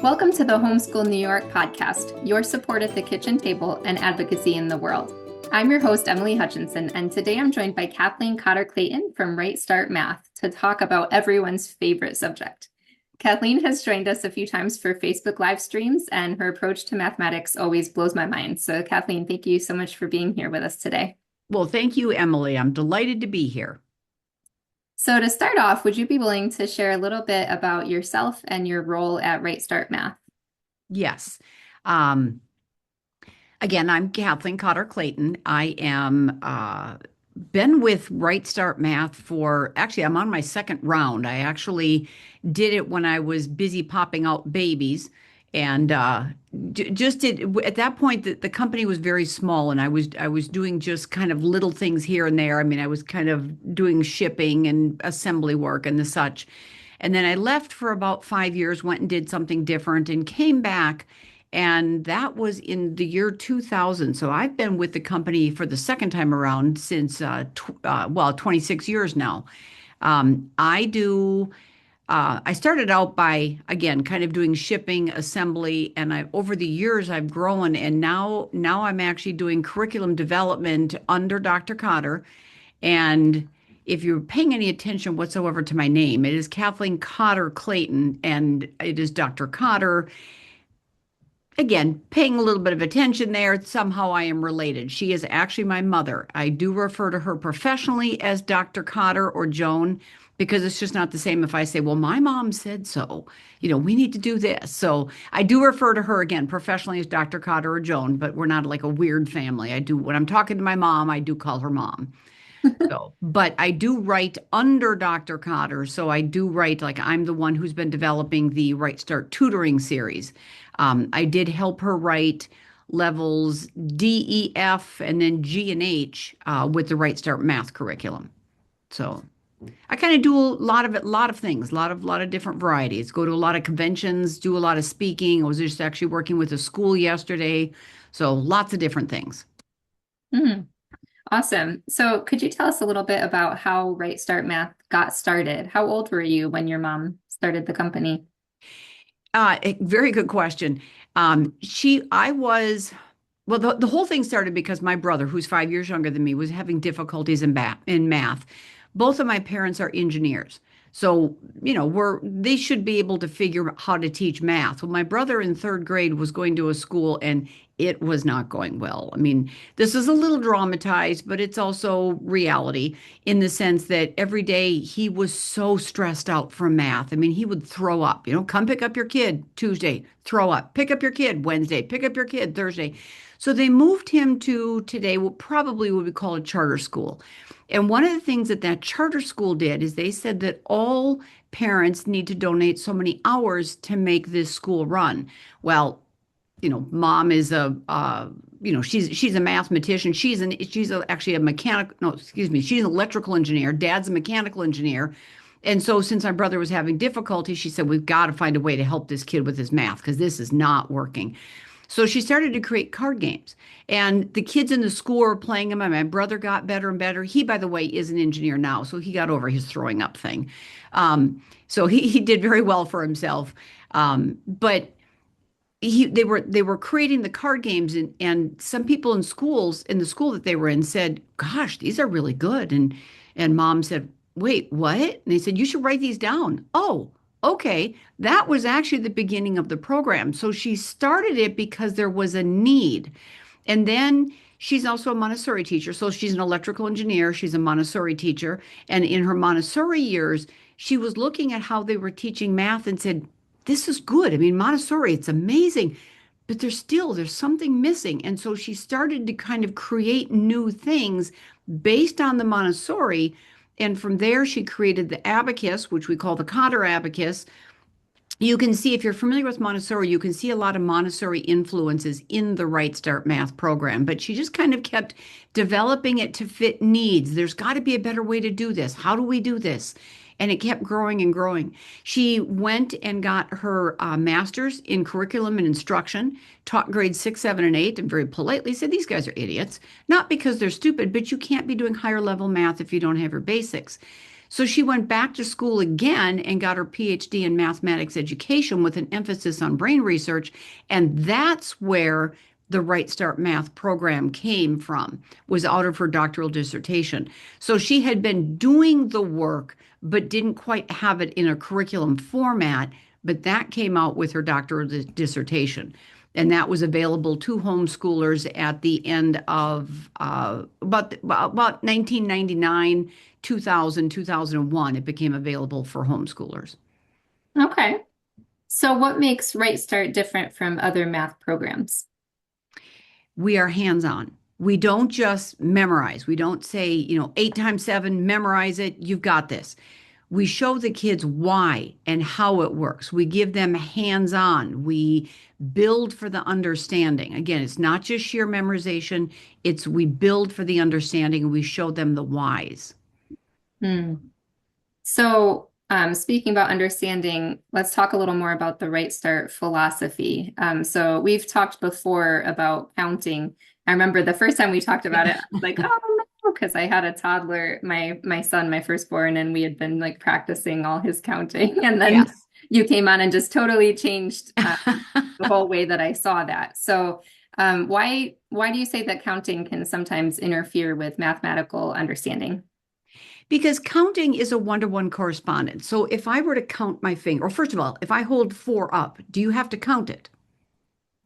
Welcome to the Homeschool New York Podcast, your support at the kitchen table and advocacy in the world. I'm your host, Emily Hutchinson, and today I'm joined by Kathleen Cotter Clayton from RightStart Math to talk about everyone's favorite subject. Kathleen has joined us a few times for Facebook live streams, and her approach to mathematics always blows my mind. So Kathleen, thank you so much for being here with us today. Well, thank you, Emily. I'm delighted to be here. So to start off, would you be willing to share a little bit about yourself and your role at RightStart Math? Yes. Again, I'm Kathleen Cotter Clayton. I am been with RightStart Math I'm on my second round. I actually did it when I was busy popping out babies. And just did at that point the company was very small, and I was doing just kind of little things here and there. I mean, I was kind of doing shipping and assembly work and the such. And then I left for about 5 years, went and did something different, and came back. And that was in the year 2000. So I've been with the company for the second time around since 26 years now. I started out by, again, kind of doing shipping, assembly, and over the years I've grown, and now I'm actually doing curriculum development under Dr. Cotter. And if you're paying any attention whatsoever to my name, it is Kathleen Cotter Clayton, and it is Dr. Cotter. Again, paying a little bit of attention there, somehow I am related. She is actually my mother. I do refer to her professionally as Dr. Cotter or Joan, because it's just not the same if I say, well, my mom said so, we need to do this. So I do refer to her again professionally as Dr. Cotter or Joan, but we're not like a weird family. When I'm talking to my mom, I do call her mom. But I do write under Dr. Cotter. So I do write, like, I'm the one who's been developing the Right Start tutoring series. I did help her write levels D, E, F, and then G and H with the Right Start Math curriculum. So I kind of do a lot of things, a lot of different varieties. Go to a lot of conventions, do a lot of speaking. I was just actually working with a school yesterday. So lots of different things. Mm, awesome. So could you tell us a little bit about how RightStart Math got started? How old were you when your mom started the company? A very good question. The whole thing started because my brother, who's 5 years younger than me, was having difficulties in math. Both of my parents are engineers. So, they should be able to figure out how to teach math. Well, my brother in third grade was going to a school, and it was not going well. I mean, this is a little dramatized, but it's also reality in the sense that every day he was so stressed out from math. I mean, he would throw up, come pick up your kid Tuesday, throw up, pick up your kid Wednesday, pick up your kid Thursday. So they moved him to today, what probably would be called a charter school. And one of the things that charter school did is they said that all parents need to donate so many hours to make this school run. Well, mom is she's a mathematician. She's actually a mechanical, no, excuse me, she's an electrical engineer. Dad's a mechanical engineer. And so since my brother was having difficulty, she said, we've got to find a way to help this kid with his math because this is not working. So she started to create card games, and the kids in the school were playing them. And my brother got better and better. He, by the way, is an engineer now, so he got over his throwing up thing. So he did very well for himself. But they were creating the card games, and some people in the school that they were in said, "Gosh, these are really good." And mom said, "Wait, what?" And they said, "You should write these down." Oh. Okay, that was actually the beginning of the program. So she started it because there was a need. And then she's also a Montessori teacher. So she's an electrical engineer. She's a Montessori teacher. And in her Montessori years, she was looking at how they were teaching math and said, this is good. I mean, Montessori, it's amazing. But there's something missing. And so she started to kind of create new things based on the Montessori. And from there, she created the abacus, which we call the Cotter abacus. You can see, if you're familiar with Montessori, you can see a lot of Montessori influences in the RightStart Math program. But she just kind of kept developing it to fit needs. There's got to be a better way to do this. How do we do this? And it kept growing and growing. She went and got her master's in curriculum and instruction, taught grades 6, 7, and 8, and very politely said, these guys are idiots. Not because they're stupid, but you can't be doing higher level math if you don't have your basics. So she went back to school again and got her PhD in mathematics education with an emphasis on brain research. And that's where the RightStart Math program came from, was out of her doctoral dissertation. So she had been doing the work, but didn't quite have it in a curriculum format. But that came out with her doctoral dissertation. And that was available to homeschoolers at the end of about 1999, 2000, 2001. It became available for homeschoolers. Okay. So what makes Right Start different from other math programs? We are hands-on. We don't just memorize. We don't say, 8 times 7, memorize it. You've got this. We show the kids why and how it works. We give them hands-on. We build for the understanding. Again, it's not just sheer memorization. It's we build for the understanding and we show them the whys. Hmm. So, speaking about understanding, let's talk a little more about the Right Start philosophy. So we've talked before about counting. I remember the first time we talked about it, I was like, oh no, because I had a toddler, my son, my firstborn, and we had been like practicing all his counting. And then Yes. you came on and just totally changed the whole way that I saw that. So why do you say that counting can sometimes interfere with mathematical understanding? Because counting is a one-to-one correspondence. So if I were to count my finger, or first of all, if I hold 4 up, do you have to count it?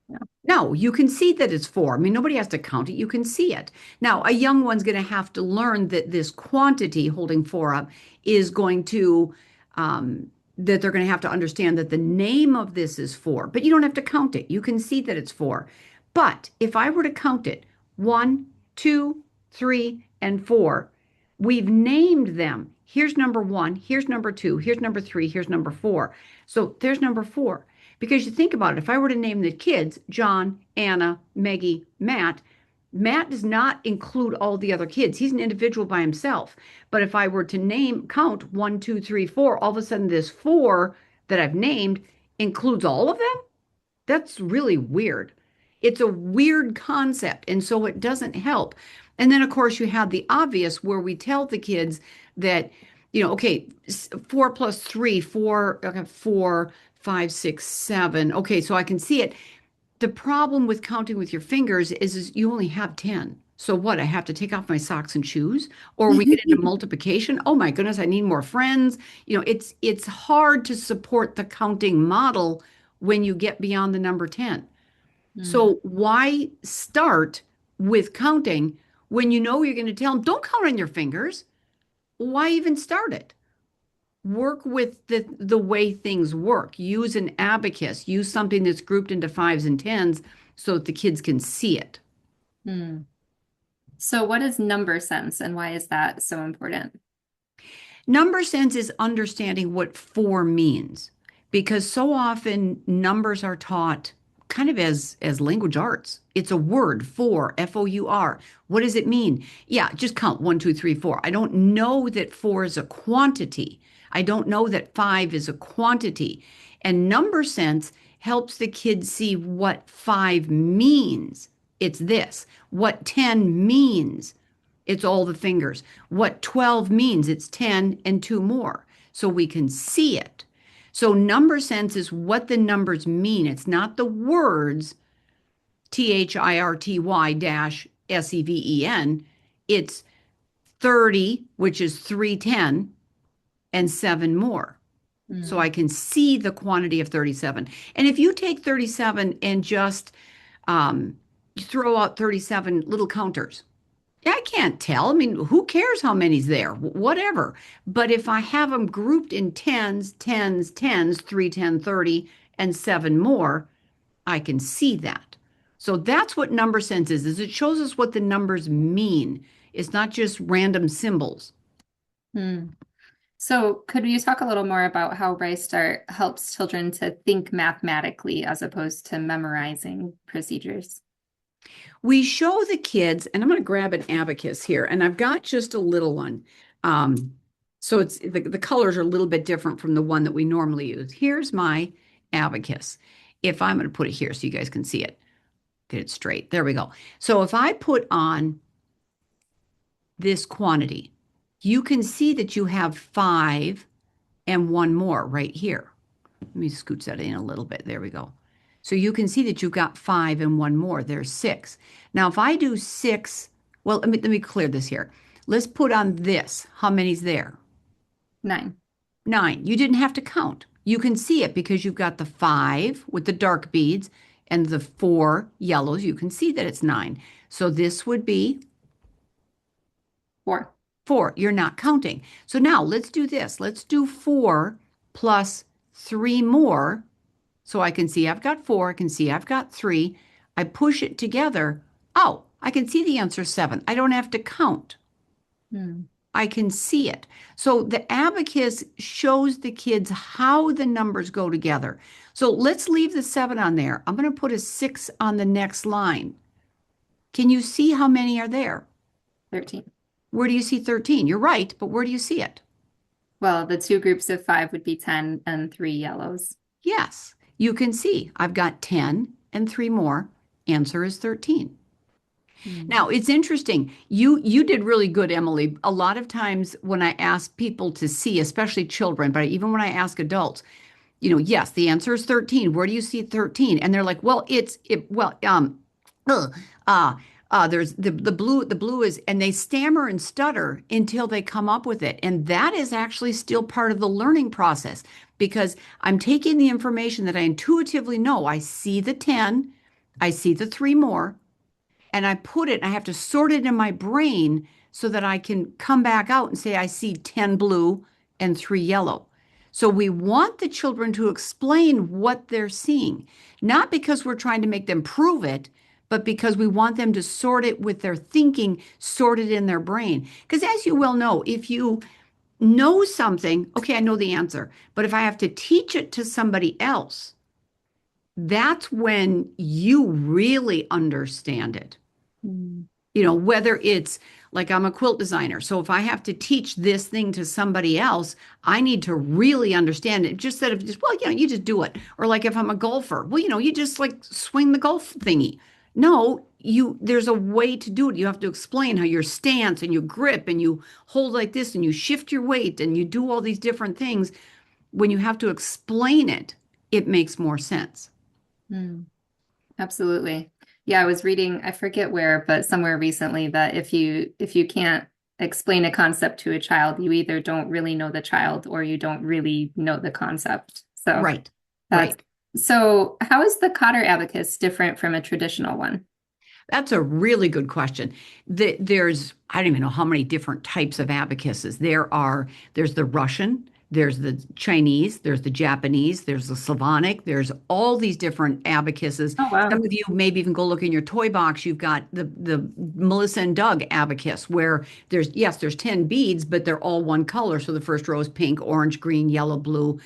No. No, you can see that it's 4. I mean, nobody has to count it. You can see it. Now, a young one's going to have to learn that this quantity, holding 4 up, is going to, that they're going to have to understand that the name of this is 4, but you don't have to count it. You can see that it's 4. But if I were to count it, 1, 2, 3, and 4, we've named them. Here's number 1, here's number 2, here's number 3, here's number 4. So there's number 4. Because you think about it, if I were to name the kids John, Anna, Maggie, Matt, Matt does not include all the other kids. He's an individual by himself. But if I were to count 1, 2, 3, 4, all of a sudden this 4 that I've named includes all of them? That's really weird. It's a weird concept, and so it doesn't help. And then, of course, you have the obvious where we tell the kids that, okay, 4 plus 3, 4, okay, 4, 5, 6, 7. Okay, so I can see it. The problem with counting with your fingers is you only have 10. So what? I have to take off my socks and shoes, or we get into multiplication. Oh my goodness, I need more friends. It's hard to support the counting model when you get beyond the number 10. Hmm. So why start with counting when you know you're going to tell them, don't count on your fingers? Why even start it? Work with the way things work. Use an abacus. Use something that's grouped into 5s and 10s so that the kids can see it. Hmm. So what is number sense and why is that so important? Number sense is understanding what 4 means because so often numbers are taught kind of as language arts. It's a word, four, F-O-U-R. What does it mean? Yeah, just count 1, 2, 3, 4. I don't know that 4 is a quantity. I don't know that 5 is a quantity. And number sense helps the kids see what 5 means. It's this. What 10 means. It's all the fingers. What 12 means, it's 10 and 2 more. So we can see it. So number sense is what the numbers mean. It's not the words THIRTY dash SEVEN. It's 30, which is 310, and 7 more. So Hmm. I can see the quantity of 37. And if you take 37 and just throw out 37 little counters, I can't tell. I mean, who cares how many's there? Whatever. But if I have them grouped in tens, tens, tens, 3, 10, 30, and 7 more, I can see that. So that's what number sense is it shows us what the numbers mean. It's not just random symbols. Hmm. So could you talk a little more about how RightStart helps children to think mathematically as opposed to memorizing procedures? We show the kids, and I'm going to grab an abacus here, and I've got just a little one. So it's the colors are a little bit different from the one that we normally use. Here's my abacus. If I'm going to put it here so you guys can see it, get it straight. There we go. So if I put on this quantity, you can see that you have 5 and one more right here. Let me scooch that in a little bit. There we go. So you can see that you've got 5 and one more. There's 6. Now, if I do 6, well, let me clear this here. Let's put on this. How many's there? 9. 9. You didn't have to count. You can see it because you've got the 5 with the dark beads and the 4 yellows. You can see that it's 9. So this would be 4. 4. You're not counting. So now let's do this. Let's do 4 plus 3 more. So I can see I've got 4. I can see I've got 3. I push it together. Oh, I can see the answer 7. I don't have to count. Hmm. I can see it. So the abacus shows the kids how the numbers go together. So let's leave the 7 on there. I'm going to put a 6 on the next line. Can you see how many are there? 13. Where do you see 13? You're right, but where do you see it? Well, the 2 groups of 5 would be 10 and 3 yellows. Yes, you can see I've got 10 and 3 more. Answer is 13. Now, it's interesting. You did really good, Emily. A lot of times when I ask people to see, especially children, but even when I ask adults, yes, the answer is 13. Where do you see 13? And they're like, well, uh, there's the blue is, and they stammer and stutter until they come up with it. And that is actually still part of the learning process because I'm taking the information that I intuitively know. I see the 10, I see the 3 more, and I put it, and I have to sort it in my brain so that I can come back out and say, I see 10 blue and 3 yellow. So we want the children to explain what they're seeing, not because we're trying to make them prove it, but because we want them to sort it with their thinking, sort it in their brain. Because as you well know, if you know something, okay, I know the answer, but if I have to teach it to somebody else, that's when you really understand it. Hmm. Whether it's like I'm a quilt designer. So if I have to teach this thing to somebody else, I need to really understand it. Just that of just, well, you just do it. Or like if I'm a golfer, well, you just like swing the golf thingy. No, there's a way to do it. You have to explain how your stance and your grip and you hold like this and you shift your weight and you do all these different things. When you have to explain it, it makes more sense. Hmm. Absolutely. Yeah, I was reading, I forget where, but somewhere recently that if you can't explain a concept to a child, you either don't really know the child or you don't really know the concept. So Right, that's right. so how is the Cotter abacus different from a traditional one? That's a really good question. I don't even know how many different types of abacuses. There's the Russian, there's the Chinese, there's the Japanese, there's the Slavonic, there's all these different abacuses. Oh, wow. Some of you maybe even go look in your toy box. You've got the Melissa and Doug abacus where there's 10 beads, but they're all one color. So the first row is pink, orange, green, yellow, blue.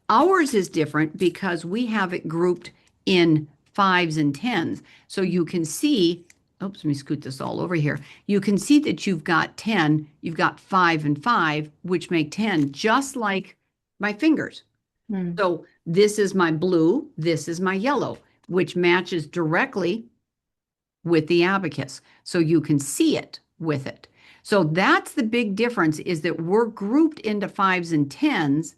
Ours is different because we have it grouped in 5s and 10s. So you can see, oops, let me scoot this all over here. You can see that you've got 10, you've got 5 and 5, which make 10, just like my fingers. Hmm. So this is my blue, this is my yellow, which matches directly with the abacus. So you can see it with it. So that's the big difference is that we're grouped into 5s and 10s.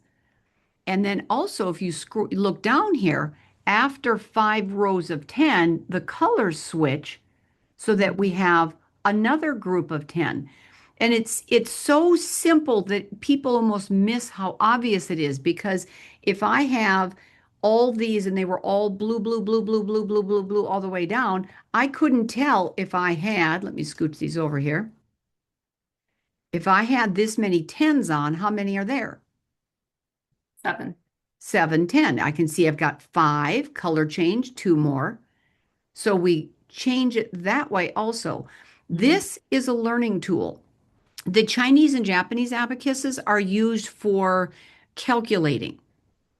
And then also, if you look down here, after 5 rows of 10, the colors switch so that we have another group of 10. And it's so simple that people almost miss how obvious it is because if I have all these and they were all blue, blue, blue, blue, blue, blue, blue, blue all the way down, I couldn't tell if I had, let me scooch these over here. If I had this many 10s on, how many are there? 7. 7, 10. I can see I've got 5, color change, 2 more. So we change it that way also. This is a learning tool. The Chinese and Japanese abacuses are used for calculating.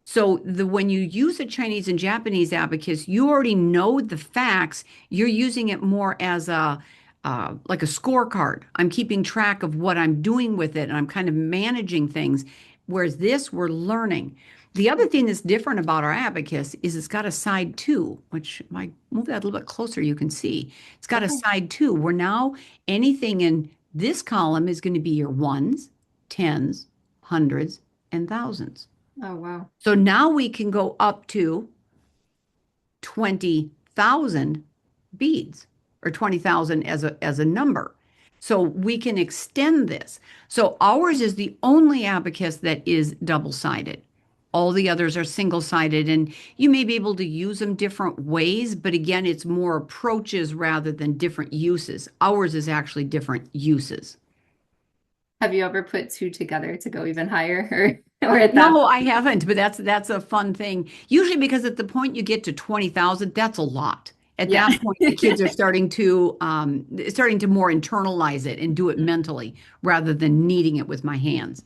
So when you use a Chinese and Japanese abacus, you already know the facts. You're using it more as like a scorecard. I'm keeping track of what I'm doing with it, and I'm kind of managing things. Whereas this, we're learning. The other thing that's different about our abacus is it's got a side two, which if I move that a little bit closer, you can see. It's got a Okay. side two. Where now anything in This column is going to be your ones, tens, hundreds, and thousands. Oh, wow. So now we can go up to 20,000 beads or 20,000 as a number. So we can extend this. So ours is the only abacus that is double-sided. All the others are single-sided, and you may be able to use them different ways, but again, it's more approaches rather than different uses. Ours is actually different uses. Have you ever put two together to go even higher or at that? No, I haven't, but that's a fun thing. Usually because at the point you get to 20,000, that's a lot. At Yeah. that point, the kids are starting to more internalize it and do it mentally rather than kneading it with my hands.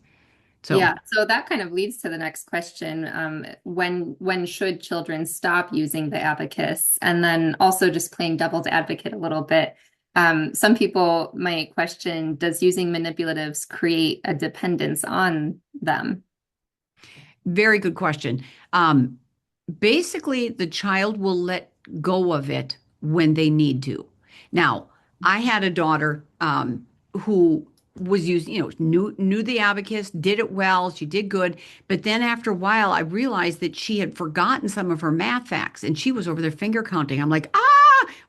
So Yeah, so that kind of leads to the next question. When should children stop using the abacus? And then also just playing devil's advocate a little bit. Some people might question, does using manipulatives create a dependence on them? very good question. Basically, the child will let go of it when they need to. Now, I had a daughter who was using, knew the abacus, did it well, she did good. But then after a while, I realized that she had forgotten some of her math facts and she was over there finger counting. I'm like,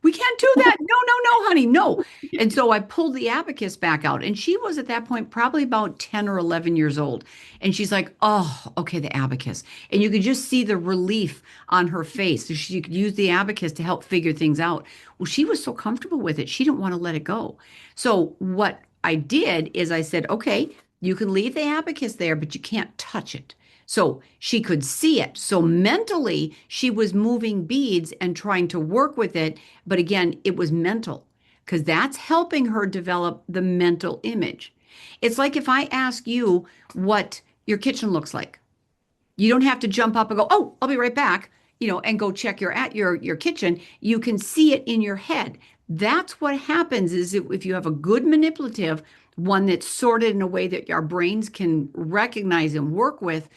we can't do that. No, no, no, honey, no. And so I pulled the abacus back out. And she was at that point probably about 10 or 11 years old. And she's like, oh, okay, the abacus. And you could just see the relief on her face. So she could use the abacus to help figure things out. Well, she was so comfortable with it, she didn't want to let it go. So what I did is I said, okay, you can leave the abacus there, but you can't touch it. So she could see it. So mentally, she was moving beads and trying to work with it. But again, it was mental because that's helping her develop the mental image. It's like if I ask you what your kitchen looks like, you don't have to jump up and go, oh, I'll be right back, and go check your kitchen. You can see it in your head. That's what happens is if you have a good manipulative, one that's sorted in a way that our brains can recognize and work with,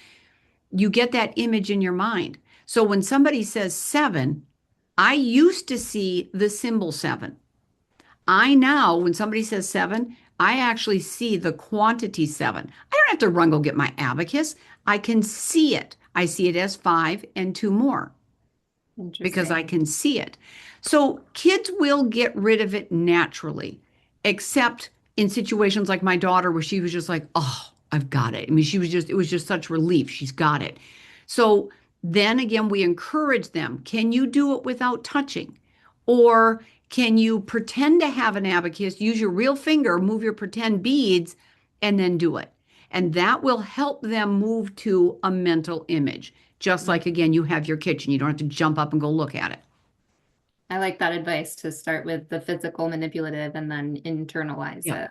you get that image in your mind. So when somebody says seven, I used to see the symbol seven. I now, when somebody says seven, I actually see the quantity seven. I don't have to run go get my abacus. I can see it. I see it as five and two more because I Interesting. can see it. So kids will get rid of it naturally, except in situations like my daughter where she was just like, oh, I've got it. I mean, it was just such relief. She's got it. So then again, we encourage them. Can you do it without touching? Or can you pretend to have an abacus, use your real finger, move your pretend beads, and then do it? And that will help them move to a mental image. Just like, again, you have your kitchen. You don't have to jump up and go look at it. I like that advice to start with the physical manipulative and then internalize Yeah. it.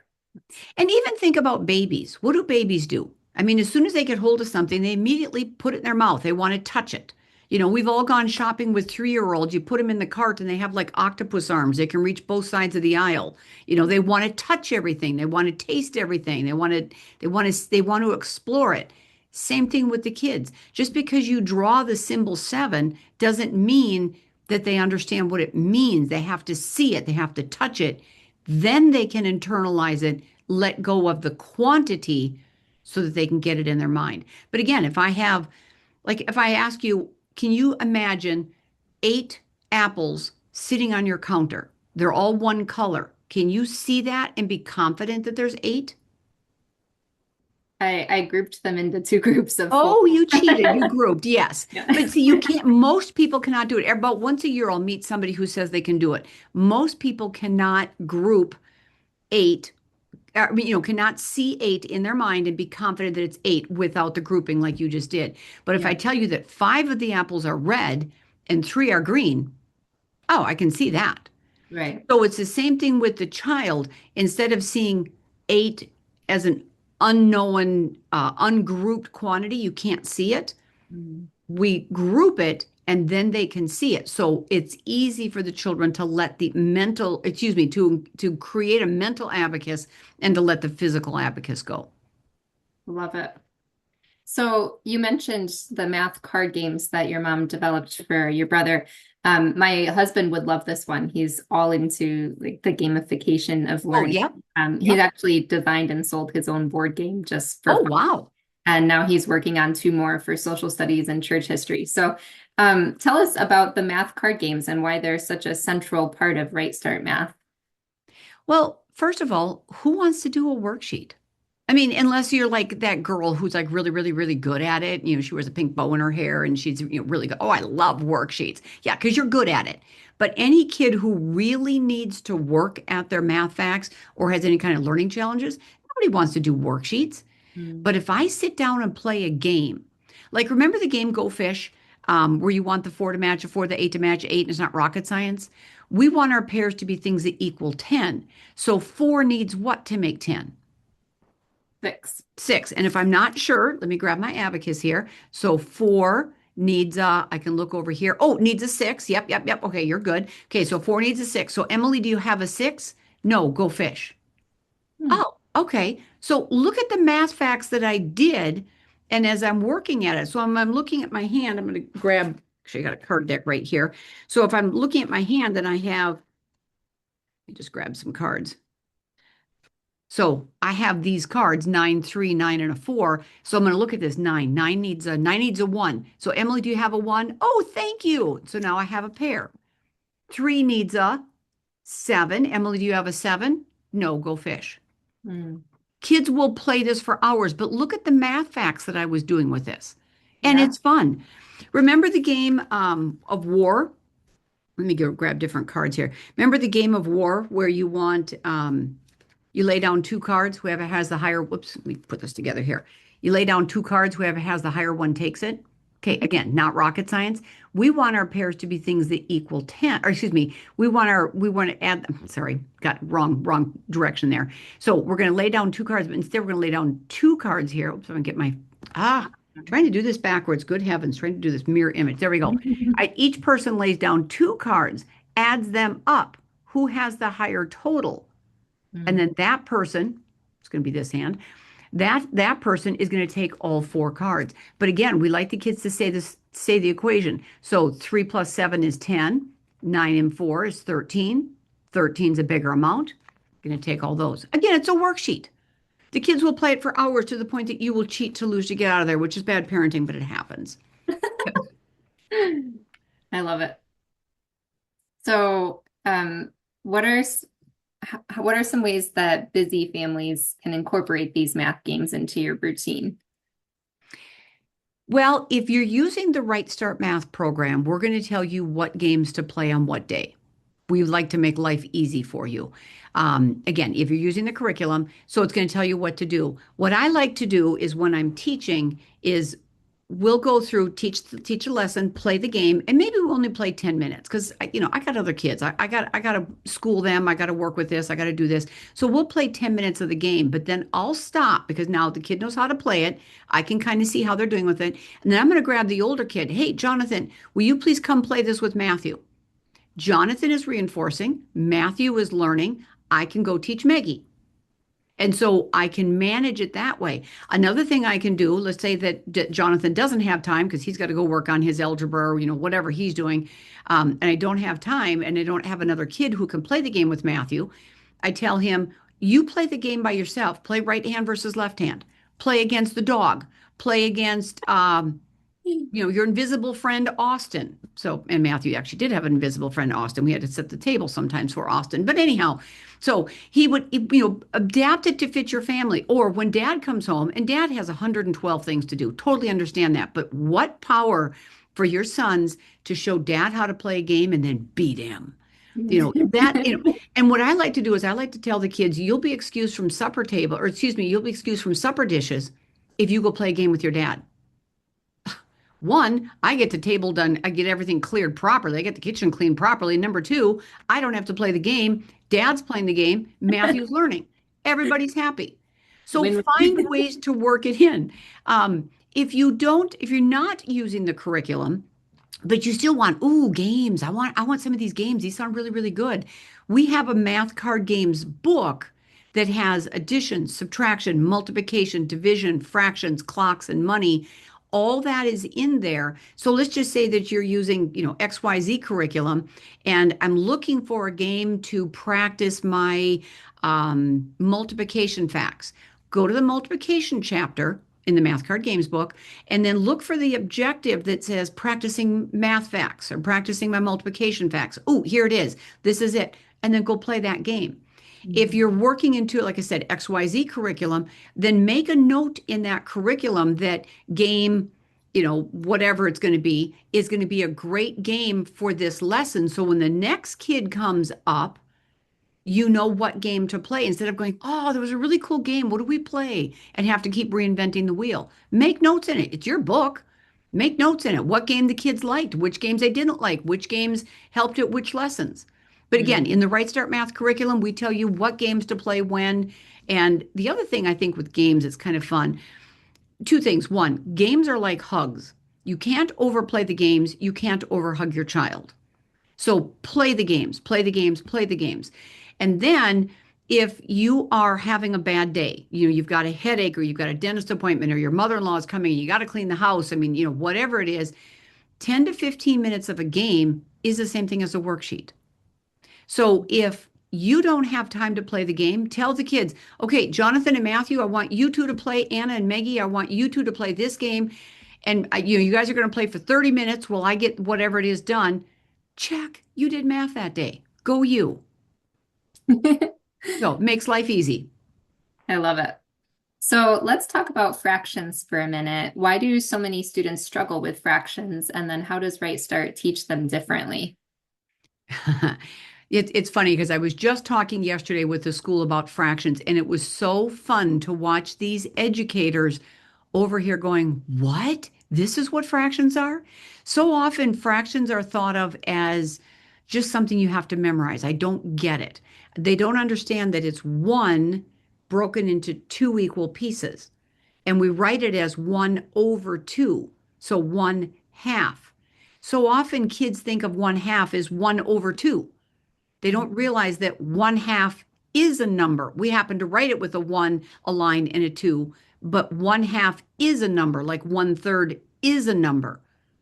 And even think about babies. What do babies do? I mean, as soon as they get hold of something, they immediately put it in their mouth. They want to touch it. We've all gone shopping with 3-year-olds. You put them in the cart and they have like octopus arms. They can reach both sides of the aisle. They want to touch everything. They want to taste everything. They want to explore it. Same thing with the kids. Just because you draw the symbol seven doesn't mean that they understand what it means. They have to see it. They have to touch it. Then they can internalize it, let go of the quantity so that they can get it in their mind. But again, if I ask you, can you imagine 8 apples sitting on your counter? They're all one color. Can you see that and be confident that there's 8? I grouped them into two groups of 4. Oh, you cheated. You grouped. Yes. Yeah. But see, you can't, most people cannot do it. About once a year, I'll meet somebody who says they can do it. Most people cannot group 8 cannot see 8 in their mind and be confident that it's 8 without the grouping like you just did. But if Yeah. I tell you that 5 of the apples are red and 3 are green, oh, I can see that. Right. So it's the same thing with the child. Instead of seeing 8 as an unknown, ungrouped quantity, you can't see it. Mm. We group it and then they can see it. So it's easy for the children to let the mental, excuse me, to create a mental abacus and to let the physical abacus go. Love it. So you mentioned the math card games that your mom developed for your brother. My husband would love this one. He's all into like the gamification of Oh, learning. yep. He's Yep. actually designed and sold his own board game just for Oh, fun. wow. And now he's working on two more for social studies and church history. So tell us about the math card games and why they're such a central part of Right Start Math. Well, first of all, who wants to do a worksheet? I mean, unless you're like that girl who's like really, really, really good at it. She wears a pink bow in her hair and she's, really good. Oh, I love worksheets. Yeah, because you're good at it. But any kid who really needs to work at their math facts or has any kind of learning challenges, nobody wants to do worksheets. Mm. But if I sit down and play a game, like remember the game Go Fish, where you want the four to match a four, the eight to match eight, and it's not rocket science? We want our pairs to be things that equal 10. So four needs what to make 10? 6. Six. And if I'm not sure, let me grab my abacus here. So four needs I can look over here. Oh, needs a six. Yep, yep, yep. Okay, you're good. Okay, so four needs a six. So Emily, do you have a six? No, Go Fish. Hmm. Oh, okay. So look at the math facts that I did. And as I'm working at it, so I'm looking at my hand, I'm going to grab, actually, I got a card deck right here. So if I'm looking at my hand, then I have, let me just grab some cards. So I have these cards, 9, 3, 9, and a 4. So I'm going to look at this 9. 9 needs a 1. So Emily, do you have a 1? Oh, thank you. So now I have a pair. 3 needs a 7. Emily, do you have a 7? No, Go Fish. Hmm. Kids will play this for hours, but look at the math facts that I was doing with this. And Yeah. it's fun. Remember the game of war? Let me go grab different cards here. Remember the game of war where you lay down two cards, whoever has the higher, whoops, let me put this together here. You lay down two cards, whoever has the higher one takes it. Okay, again, not rocket science. We want our pairs to be things that equal 10, or excuse me, we want to add, sorry, got wrong direction there. So we're going to lay down two cards, but instead we're going to lay down two cards here. Oops, I'm going to get trying to do this backwards. Good heavens, trying to do this mirror image. There we go. Each person lays down two cards, adds them up. Who has the higher total? And Hmm. then that person, it's going to be this hand, that person is going to take all four cards. But again, we like the kids to say the equation. So 3 plus 7 is 10. 9 and 4 is 13. 13 is a bigger amount. Going to take all those. Again, it's a worksheet. The kids will play it for hours to the point that you will cheat to lose to get out of there, which is bad parenting, but it happens. I love it. So, what are what are some ways that busy families can incorporate these math games into your routine? Well, if you're using the Right Start Math program, we're going to tell you what games to play on what day. We would like to make life easy for you. Again, if you're using the curriculum, so it's going to tell you what to do. What I like to do is when I'm teaching is we'll go through, teach a lesson, play the game, and maybe we'll only play 10 minutes because I got other kids. I got to school them. I got to work with this. I got to do this. So we'll play 10 minutes of the game, but then I'll stop because now the kid knows how to play it. I can kind of see how they're doing with it. And then I'm going to grab the older kid. Hey, Jonathan, will you please come play this with Matthew? Jonathan is reinforcing, Matthew is learning. I can go teach Maggie. And so I can manage it that way. Another thing I can do, let's say that Jonathan doesn't have time because he's got to go work on his algebra or, whatever he's doing. And I don't have time and I don't have another kid who can play the game with Matthew. I tell him, you play the game by yourself. Play right hand versus left hand. Play against the dog. Play against your invisible friend Austin. So, and Matthew actually did have an invisible friend Austin. We had to set the table sometimes for Austin. But anyhow, so he would, adapt it to fit your family. Or when dad comes home and dad has 112 things to do, totally understand that. But what power for your sons to show dad how to play a game and then beat him. And what I like to do is I like to tell the kids, you'll be excused from supper table, or excuse me, you'll be excused from supper dishes if you go play a game with your dad. One, I get the table done. I get everything cleared properly. I get the kitchen cleaned properly. Number two, I don't have to play the game. Dad's playing the game. Matthew's learning. Everybody's happy. So Win. find ways to work it in. If you're not using the curriculum, but you still want, games. I want some of these games. These sound really, really good. We have a math card games book that has addition, subtraction, multiplication, division, fractions, clocks, and money. All that is in there. So let's just say that you're using, XYZ curriculum, and I'm looking for a game to practice my multiplication facts. Go to the multiplication chapter in the Math Card Games book, and then look for the objective that says practicing math facts or practicing my multiplication facts. Oh, here it is. This is it. And then go play that game. If you're working into, like I said, XYZ curriculum, then make a note in that curriculum that game, whatever it's going to be, is going to be a great game for this lesson. So when the next kid comes up, you know what game to play instead of going, oh, there was a really cool game. What do we play? And have to keep reinventing the wheel. Make notes in it. It's your book. Make notes in it. What game the kids liked, which games they didn't like, which games helped at which lessons. But again, in the RightStart Math curriculum, we tell you what games to play when. And the other thing I think with games, it's kind of fun. Two things. One, games are like hugs. You can't overplay the games. You can't overhug your child. So play the games, play the games, play the games. And then if you are having a bad day, you've got a headache or you've got a dentist appointment or your mother-in-law is coming and you got to clean the house. I mean, whatever it is, 10 to 15 minutes of a game is the same thing as a worksheet. So if you don't have time to play the game, tell the kids, okay, Jonathan and Matthew, I want you two to play. Anna and Maggie, I want you two to play this game. And you guys are going to play for 30 minutes while I get whatever it is done. Check, you did math that day. Go you. So it makes life easy. I love it. So let's talk about fractions for a minute. Why do so many students struggle with fractions? And then how does RightStart teach them differently? It's funny because I was just talking yesterday with the school about fractions, and it was so fun to watch these educators over here going, what? This is what fractions are? So often fractions are thought of as just something you have to memorize. I don't get it. They don't understand that it's one broken into two equal pieces. And we write it as 1/2. So 1/2. So often kids think of 1/2 as 1/2. They don't realize that 1/2 is a number. We happen to write it with a 1, a line, and a 2, but 1/2 is a number, like 1/3 is a number.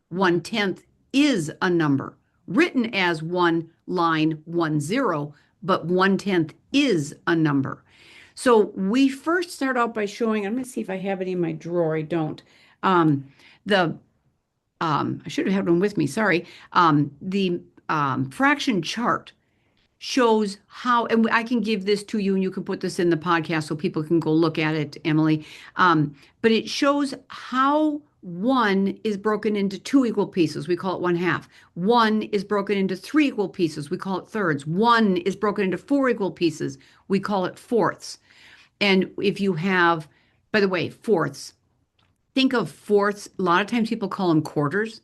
1/10 is a number, written as 1 line 10, but 1/10 is a number. So we first start out by showing, I'm going to see if I have it in my drawer. I don't. I should have had one with me, sorry. The fraction chart shows how, and I can give this to you and you can put this in the podcast so people can go look at it, Emily. But it shows how 1 is broken into 2 equal pieces. We call it 1/2. 1 is broken into 3 equal pieces. We call it thirds. 1 is broken into 4 equal pieces. We call it fourths. And if you have, by the way, fourths, think of fourths. A lot of times people call them quarters.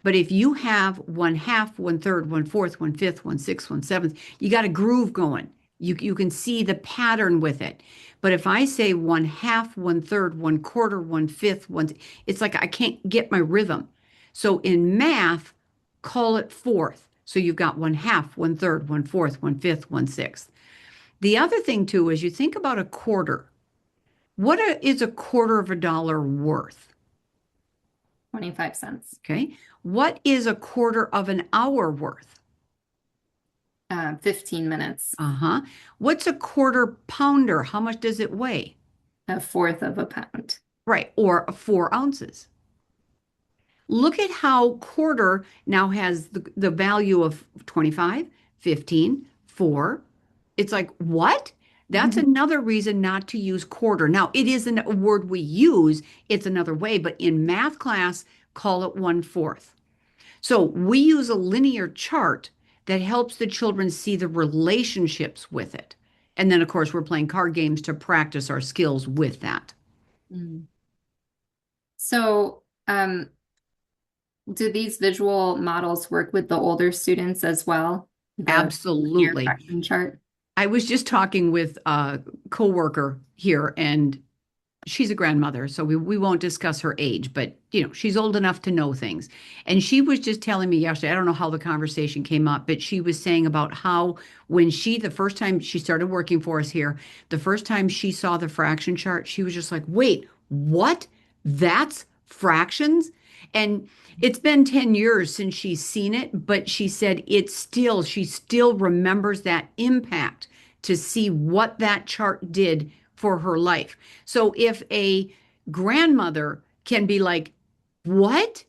But if you have 1/2, 1/3, 1/4, 1/5, 1/6, 1/7, you got a groove going. You can see the pattern with it. But if I say 1/2, 1/3, 1/4, 1/5, it's like I can't get my rhythm. So in math, call it fourth. So you've got 1/2, 1/3, 1/4, 1/5, 1/6. The other thing too is you think about a quarter. What is a quarter of a dollar worth? 25 cents. Okay. What is a quarter of an hour worth? 15 minutes. Uh-huh. What's a quarter pounder? How much does it weigh? 1/4 of a pound. Right. Or 4 ounces. Look at how quarter now has the value of 25, 15, 4. It's like, what? That's another reason not to use quarter. Now, it isn't a word we use. It's another way. But in math class, call it 1/4. So we use a linear chart that helps the children see the relationships with it. And then, of course, we're playing card games to practice our skills with that. So, do these visual models work with the older students as well? The Absolutely. fraction chart? I was just talking with a coworker here, and she's a grandmother, so we won't discuss her age, but she's old enough to know things. And she was just telling me yesterday, I don't know how the conversation came up, but she was saying about how when the first time she started working for us here, the first time she saw the fraction chart, she was just like, wait, what? That's fractions? And it's been 10 years since she's seen it, but she said she still remembers that impact to see what that chart did for her life. So if a grandmother can be like, what?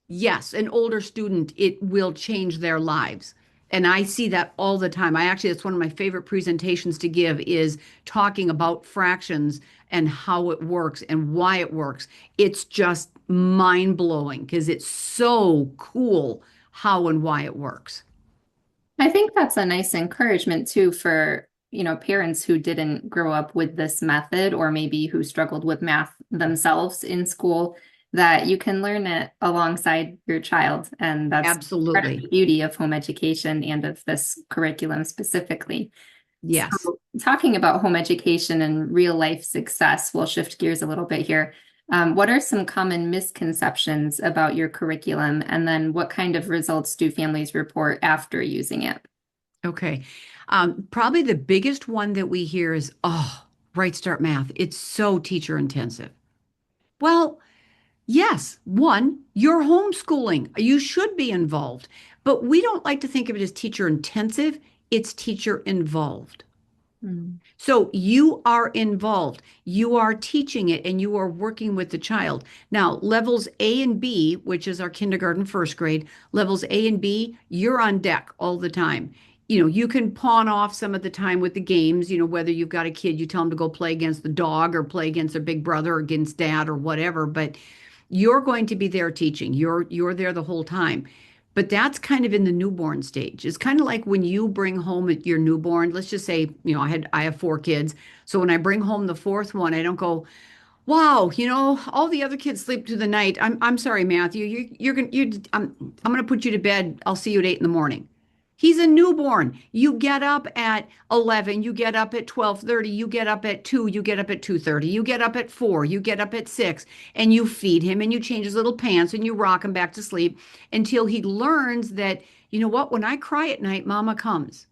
Yes, an older student, it will change their lives. And I see that all the time. It's one of my favorite presentations to give is talking about fractions and how it works and why it works. It's just mind blowing because it's so cool how and why it works. I think that's a nice encouragement too for, parents who didn't grow up with this method or maybe who struggled with math themselves in school, that you can learn it alongside your child. And that's part of Absolutely. the beauty of home education and of this curriculum specifically. Yes. So, talking about home education and real life success, we'll shift gears a little bit here. What are some common misconceptions about your curriculum? And then what kind of results do families report after using it? Okay. Probably the biggest one that we hear is, oh, RightStart Math. It's so teacher intensive. Well, yes, one, you're homeschooling. You should be involved, but we don't like to think of it as teacher intensive. It's teacher involved. Mm. So you are involved, you are teaching it, and you are working with the child. Now, levels A and B, which is our kindergarten, first grade, levels A and B, you're on deck all the time. You can pawn off some of the time with the games, whether you've got a kid, you tell them to go play against the dog or play against their big brother or against dad or whatever, but you're going to be there teaching. You're there the whole time. But that's kind of in the newborn stage. It's kind of like when you bring home your newborn. Let's just say, I have 4 kids. So when I bring home the fourth one, I don't go, wow, all the other kids sleep through the night. I'm sorry, Matthew. I'm gonna put you to bed. I'll see you at 8 in the morning. He's a newborn. You get up at 11, you get up at 12:30, you get up at 2, you get up at 2:30, you get up at 4, you get up at 6, and you feed him and you change his little pants and you rock him back to sleep until he learns that, you know what, when I cry at night, mama comes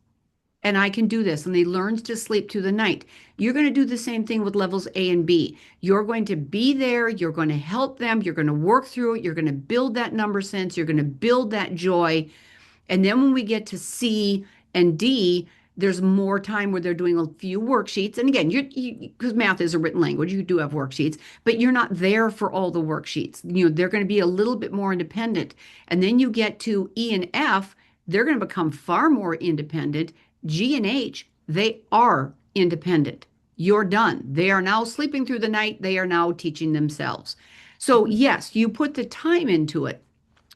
and I can do this. And he learns to sleep through the night. You're going to do the same thing with levels A and B. You're going to be there. You're going to help them. You're going to work through it. You're going to build that number sense. You're going to build that joy. And then when we get to C and D, there's more time where they're doing a few worksheets. And again, because math is a written language, you do have worksheets, but you're not there for all the worksheets. They're going to be a little bit more independent. And then you get to E and F, they're going to become far more independent. G and H, they are independent. You're done. They are now sleeping through the night. They are now teaching themselves. So yes, you put the time into it.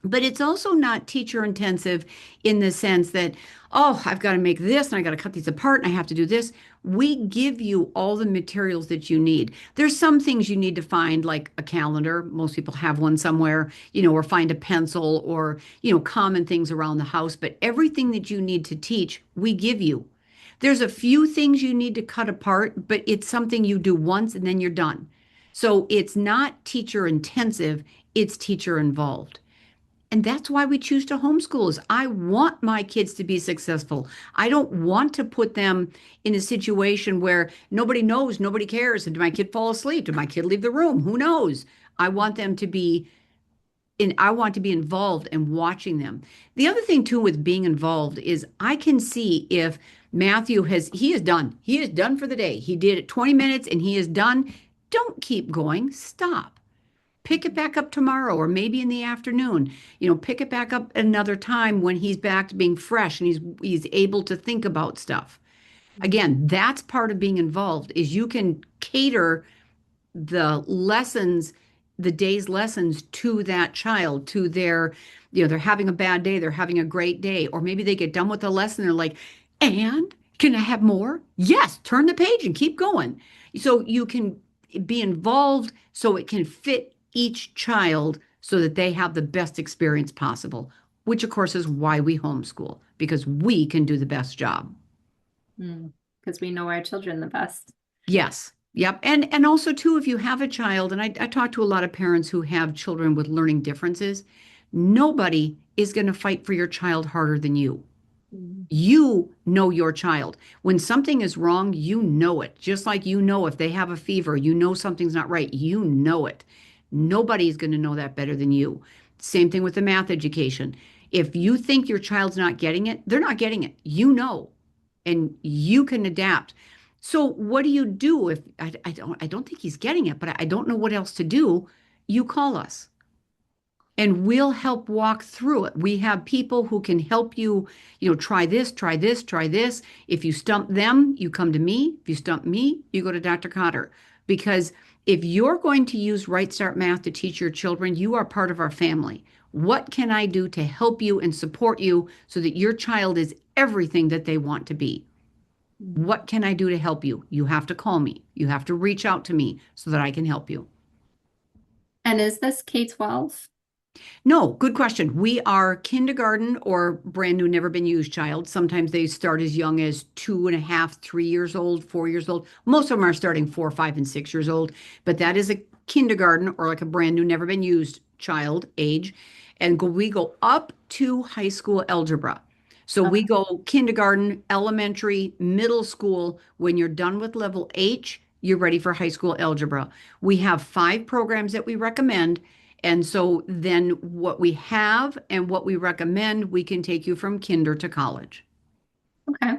But it's also not teacher intensive in the sense that, oh, I've got to make this and I got to cut these apart and I have to do this. We give you all the materials that you need. There's some things you need to find, like a calendar. Most people have one somewhere, or find a pencil or, common things around the house. But everything that you need to teach, we give you. There's a few things you need to cut apart, but it's something you do once and then you're done. So it's not teacher intensive, it's teacher involved. And that's why we choose to homeschool is I want my kids to be successful. I don't want to put them in a situation where nobody knows, nobody cares. Did my kid fall asleep? Did my kid leave the room? Who knows? I want them to be I want to be involved and watching them. The other thing too with being involved is I can see if Matthew he is done. He is done for the day. He did it 20 minutes and he is done. Don't keep going. Stop. Pick it back up tomorrow or maybe in the afternoon. Pick it back up another time when he's back to being fresh and he's able to think about stuff. Again, that's part of being involved is you can cater the lessons, the day's lessons to that child, to they're having a bad day, they're having a great day, or maybe they get done with the lesson, they're like, and can I have more? Yes, turn the page and keep going. So you can be involved so it can fit each child so that they have the best experience possible, which of course is why we homeschool, because we can do the best job. Because we know our children the best. Yes. Yep. And also too, if you have a child, and I talk to a lot of parents who have children with learning differences, nobody is going to fight for your child harder than you. Mm. You know your child. When something is wrong, you know it. Just like you know if they have a fever, you know something's not right. You know it. Nobody's going to know that better than you. Same thing with the math education. If you think your child's not getting it, they're not getting it. You know, and you can adapt. So what do you do if I don't think he's getting it, but I don't know what else to do? You call us and we'll help walk through it. We have people who can help you, try this, try this, try this. If you stump them, you come to me. If you stump me, you go to Dr. Cotter. Because if you're going to use RightStart Math to teach your children, you are part of our family. What can I do to help you and support you so that your child is everything that they want to be? What can I do to help you? You have to call me. You have to reach out to me so that I can help you. And is this K-12? No, good question. We are kindergarten or brand new, never been used child. Sometimes they start as young as 2.5, 3 years old, 4 years old. Most of them are starting 4, 5, and 6 years old, but that is a kindergarten or like a brand new, never been used child age. And we go up to high school algebra. So we Okay. go kindergarten, elementary, middle school. When you're done with level H, you're ready for high school algebra. We have 5 programs that we recommend. And so then what we have and what we recommend, we can take you from kinder to college. Okay.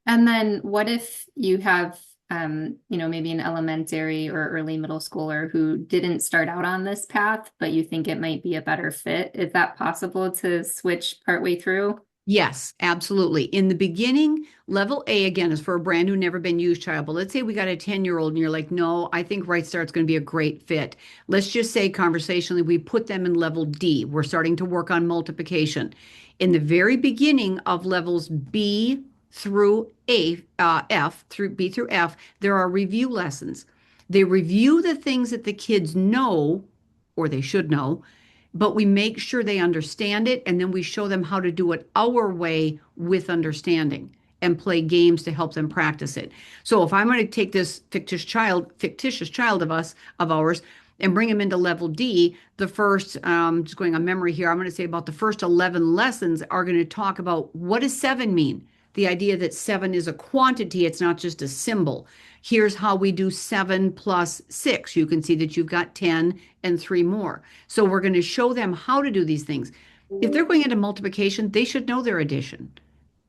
And then what if you have, maybe an elementary or early middle schooler who didn't start out on this path, but you think it might be a better fit? Is that possible to switch partway through? Yes, absolutely. In the beginning, level A again is for a brand new, never been used child. But let's say we got a 10-year-old and you're like, no, I think Right Start's going to be a great fit. Let's just say conversationally, we put them in level D. We're starting to work on multiplication. In the very beginning of levels B through F, through B through F, there are review lessons. They review the things that the kids know, or they should know, but we make sure they understand it and then we show them how to do it our way with understanding and play games to help them practice it. So if I'm going to take this fictitious child of ours and bring him into level D, the first just going on memory here, I'm going to say about the first 11 lessons are going to talk about what does 7 mean? The idea that 7 is a quantity, it's not just a symbol. Here's how we do 7 plus 6. You can see that you've got 10 and 3 more. So we're going to show them how to do these things. If they're going into multiplication, they should know their addition.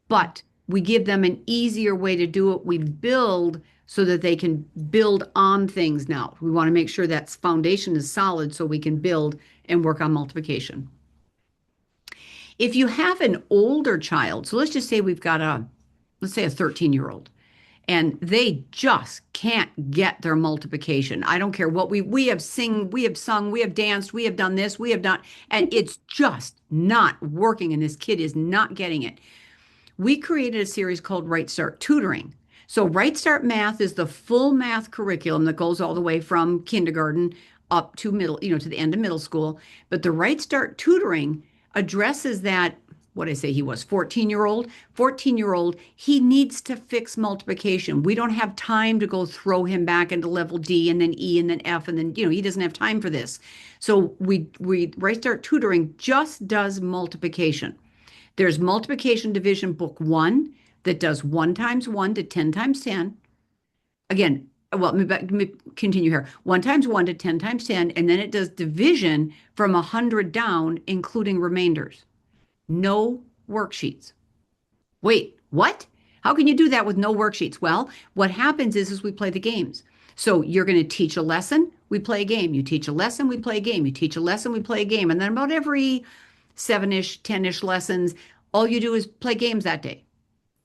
But we give them an easier way to do it. We build so that they can build on things now. We want to make sure that foundation is solid so we can build and work on multiplication. If you have an older child, so let's just say we've got let's say a 13-year-old, and they just can't get their multiplication. I don't care what we have we have sung, we have danced, we have done this, we have done, and it's just not working, and this kid is not getting it. We created a series called Right Start Tutoring. So Right Start Math is the full math curriculum that goes all the way from kindergarten up to middle, to the end of middle school. But the Right Start Tutoring addresses that, what I say he was, 14-year-old, he needs to fix multiplication. We don't have time to go throw him back into level D and then E and then F and then, he doesn't have time for this. So we Right Start Tutoring just does multiplication. There's multiplication division book 1 that does 1 times 1 to 10 times 10. Again, well, let me continue here. 1 times 1 to 10 times 10, and then it does division from 100 down, including remainders. No worksheets. Wait, what? How can you do that with no worksheets? Well, what happens is we play the games. So you're going to teach a lesson, we play a game. You teach a lesson, we play a game. You teach a lesson, we play a game. And then about every 7-ish, 10-ish lessons, all you do is play games that day.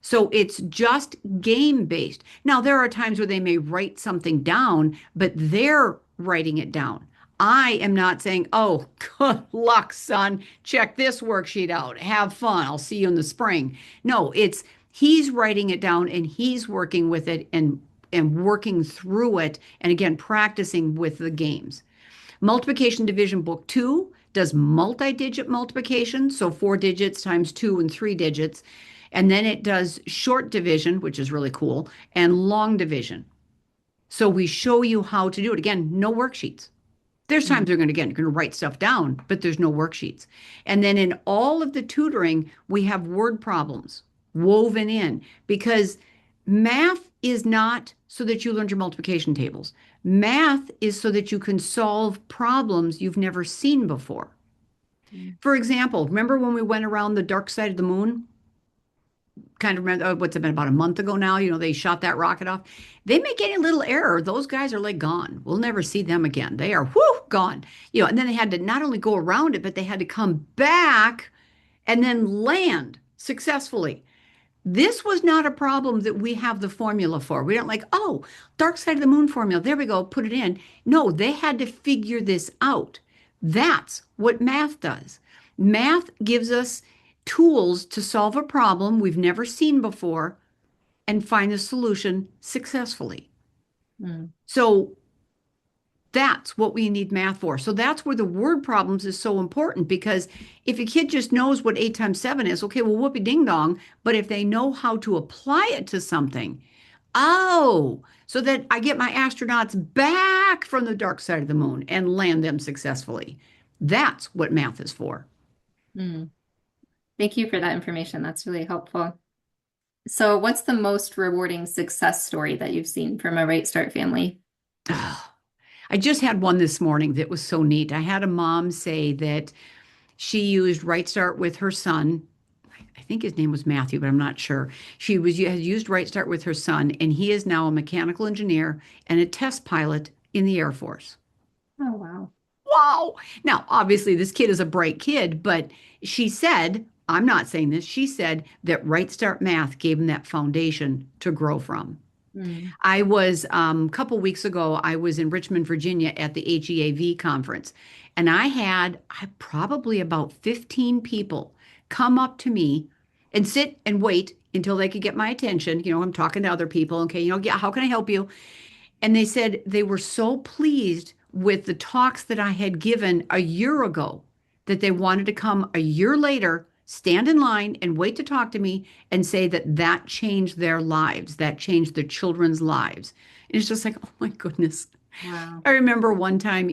So it's just game based. Now, there are times where they may write something down, but they're writing it down. I am not saying, oh, good luck, son. Check this worksheet out. Have fun. I'll see you in the spring. No, it's he's writing it down and he's working with it and working through it. And again, practicing with the games. Multiplication division book 2 does multi-digit multiplication. So 4 digits times 2 and 3 digits. And then it does short division, which is really cool, and long division. So we show you how to do it. Again, no worksheets. There's times you're going to write stuff down, but there's no worksheets. And then in all of the tutoring, we have word problems woven in because math is not so that you learn your multiplication tables. Math is so that you can solve problems you've never seen before. Mm. For example, remember when we went around the dark side of the moon? Kind of remember, what's it been, about a month ago now? They shot that rocket off. They make any little error, those guys are like gone. We'll never see them again. They are gone. And then they had to not only go around it, but they had to come back and then land successfully. This was not a problem that we have the formula for. We don't like, oh, dark side of the moon formula. There we go, put it in. No, they had to figure this out. That's what math does. Math gives us tools to solve a problem we've never seen before and find a solution successfully. Mm. So that's what we need math for. So that's where the word problems is so important, because if a kid just knows what 8 times 7 is, okay, well, whoopee ding dong. But if they know how to apply it to something, so that I get my astronauts back from the dark side of the moon and land them successfully. That's what math is for. Mm. Thank you for that information. That's really helpful. So what's the most rewarding success story that you've seen from a RightStart family? I just had one this morning that was so neat. I had a mom say that she used RightStart with her son. I think his name was Matthew, but I'm not sure. She had used RightStart with her son, and he is now a mechanical engineer and a test pilot in the Air Force. Oh, wow. Wow. Now, obviously, this kid is a bright kid, but she said, I'm not saying this, she said that RightStart Math gave him that foundation to grow from. Mm. I was, a couple weeks ago, I was in Richmond, Virginia at the HEAV conference, and I had probably about 15 people come up to me and sit and wait until they could get my attention. I'm talking to other people. Okay, yeah, how can I help you? And they said they were so pleased with the talks that I had given a year ago that they wanted to come a year later, stand in line and wait to talk to me and say that that changed their lives, that changed their children's lives. And it's just like, oh my goodness. Wow. I remember one time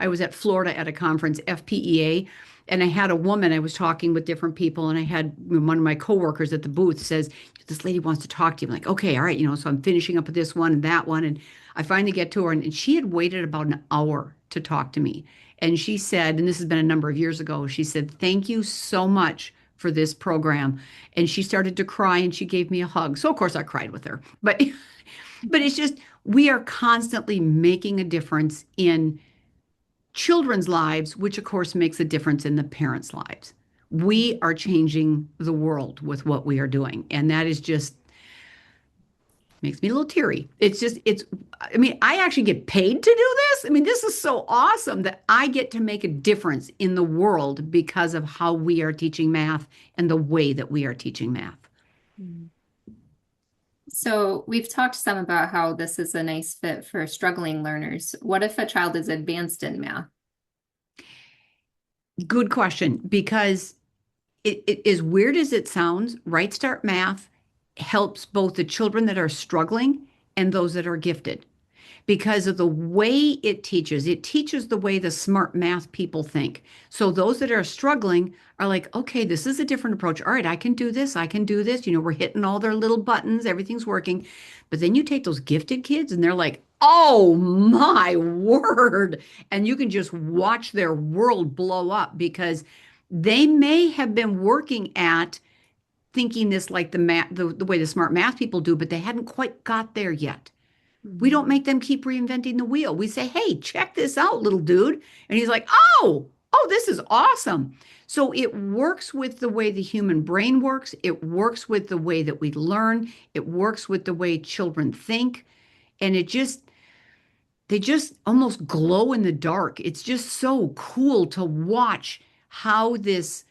I was at Florida at a conference, FPEA, and I had a woman, I was talking with different people, and I had one of my coworkers at the booth says, this lady wants to talk to you. I'm like, okay, all right, so I'm finishing up with this one and that one. And I finally get to her, and she had waited about an hour to talk to me. And she said, and this has been a number of years ago, she said, thank you so much for this program. And she started to cry and she gave me a hug. So of course I cried with her. But it's just, we are constantly making a difference in children's lives, which of course makes a difference in the parents' lives. We are changing the world with what we are doing. And that is just makes me a little teary. I actually get paid to do this. This is so awesome that I get to make a difference in the world because of how we are teaching math and the way that we are teaching math. Mm. So we've talked some about how this is a nice fit for struggling learners. What if a child is advanced in math? Good question, because it as weird as it sounds, RightStart Math helps both the children that are struggling and those that are gifted. Because of the way it teaches the way the smart math people think. So those that are struggling are like, okay, this is a different approach. All right, I can do this. We're hitting all their little buttons. Everything's working. But then you take those gifted kids and they're like, oh my word. And you can just watch their world blow up because they may have been working at thinking this like the way the smart math people do, but they hadn't quite got there yet. We don't make them keep reinventing the wheel. We say, hey, check this out, little dude. And he's like, oh, this is awesome. So it works with the way the human brain works. It works with the way that we learn. It works with the way children think. And they just almost glow in the dark. It's just so cool to watch how this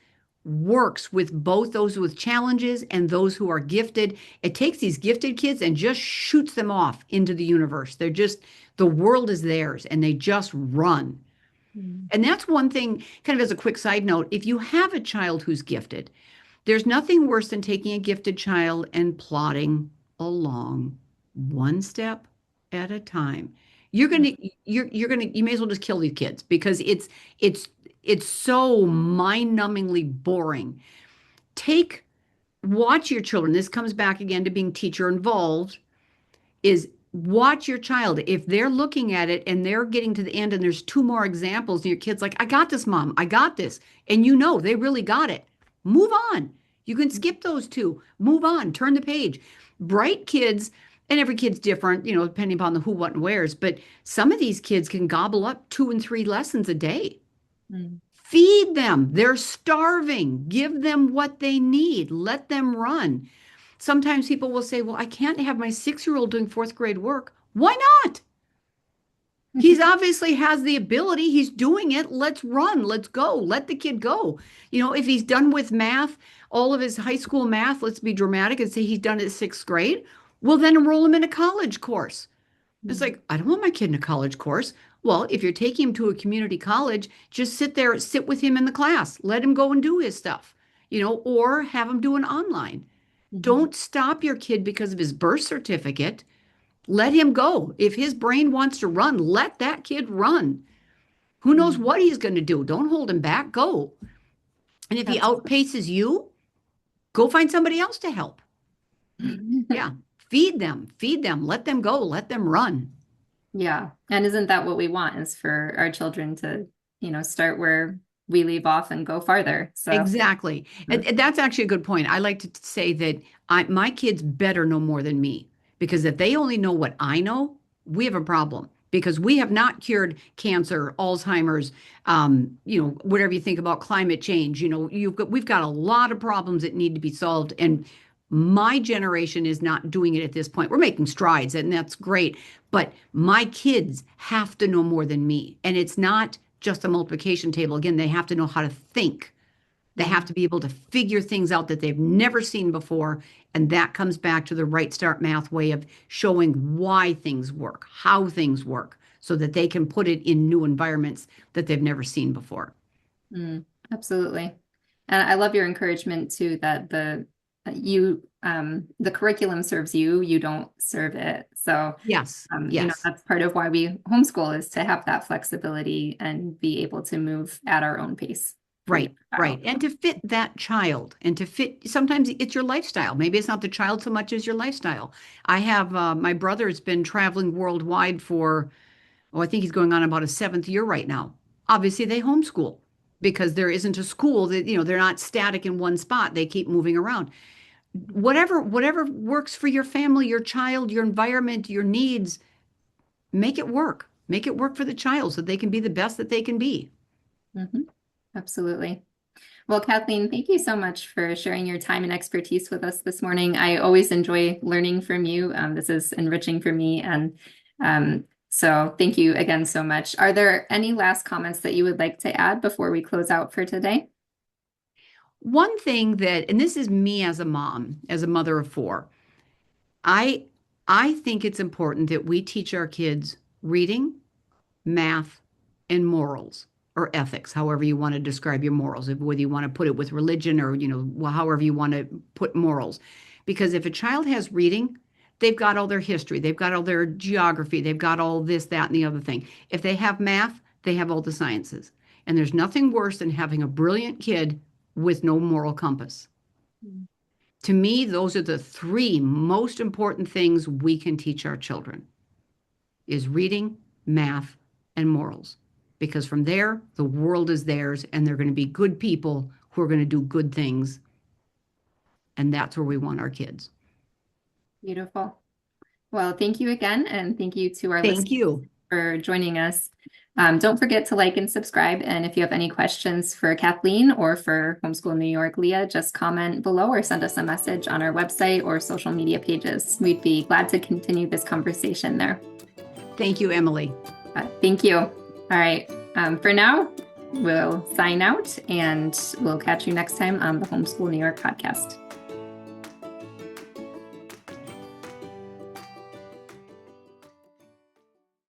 works with both those with challenges and those who are gifted. It takes these gifted kids and just shoots them off into the universe. The world is theirs and they just run. Mm. And that's one thing, kind of as a quick side note, if you have a child who's gifted, there's nothing worse than taking a gifted child and plodding along one step at a time. You're gonna you may as well just kill these kids because it's so mind-numbingly boring. Take Watch your children. This comes back again to being teacher involved, is watch your child. If they're looking at it and they're getting to the end and there's two more examples and your kid's like, I got this, mom, I got this. And you know they really got it. Move on. You can skip those two. Move on. Turn the page. Bright kids, and every kid's different, depending upon the who, what, and where's, but some of these kids can gobble up 2 and 3 lessons a day. Mm. Feed them. They're starving. Give them what they need. Let them run. Sometimes people will say, well, I can't have my 6-year-old doing 4th grade work. Why not? He's obviously has the ability. He's doing it. Let's run. Let's go. Let the kid go. If he's done with math, all of his high school math, let's be dramatic and say he's done it 6th grade. Well, then enroll him in a college course. It's like, I don't want my kid in a college course. Well, if you're taking him to a community college, just sit with him in the class. Let him go and do his stuff, or have him do an online. Mm-hmm. Don't stop your kid because of his birth certificate. Let him go. If his brain wants to run, let that kid run. Who knows what he's going to do? Don't hold him back. Go. And if he outpaces you, go find somebody else to help. Yeah. Feed them. Let them go. Let them run. Yeah. And isn't that what we want, is for our children to, start where we leave off and go farther. So exactly. And that's actually a good point. I like to say that my kids better know more than me, because if they only know what I know, we have a problem, because we have not cured cancer, Alzheimer's, whatever you think about climate change. We've got a lot of problems that need to be solved. And my generation is not doing it at this point. We're making strides, and that's great. But my kids have to know more than me. And it's not just a multiplication table. Again, they have to know how to think. They have to be able to figure things out that they've never seen before. And that comes back to the RightStart Math way of showing why things work, how things work, so that they can put it in new environments that they've never seen before. Absolutely. And I love your encouragement too, that the curriculum serves you, you don't serve it. So yes, that's part of why we homeschool, is to have that flexibility and be able to move at our own pace. Right. And to fit that child, and to fit, sometimes it's your lifestyle. Maybe it's not the child so much as your lifestyle. I have, my brother's been traveling worldwide for, I think he's going on about a 7th year right now. Obviously they homeschool because there isn't a school that, they're not static in one spot. They keep moving around. Whatever works for your family, your child, your environment, your needs, make it work. Make it work for the child so they can be the best that they can be. Mm-hmm. Absolutely. Well, Kathleen, thank you so much for sharing your time and expertise with us this morning. I always enjoy learning from you. This is enriching for me. And so thank you again so much. Are there any last comments that you would like to add before we close out for today? One thing that, and this is me as a mom, as a mother of 4, I think it's important that we teach our kids reading, math, and morals, or ethics, however you want to describe your morals, whether you want to put it with religion or, however you want to put morals. Because if a child has reading, they've got all their history, they've got all their geography, they've got all this, that, and the other thing. If they have math, they have all the sciences. And there's nothing worse than having a brilliant kid with no moral compass. To me, those are the 3 most important things we can teach our children, is reading, math, and morals. Because from there, the world is theirs, and they're going to be good people who are going to do good things. And that's where we want our kids. Beautiful. Well, thank you again. And thank you to our listeners for joining us. Don't forget to like and subscribe. And if you have any questions for Kathleen or for Homeschool New York Leah, just comment below or send us a message on our website or social media pages. We'd be glad to continue this conversation there. Thank you, Emily. Thank you. All right. For now, we'll sign out, and we'll catch you next time on the Homeschool New York podcast.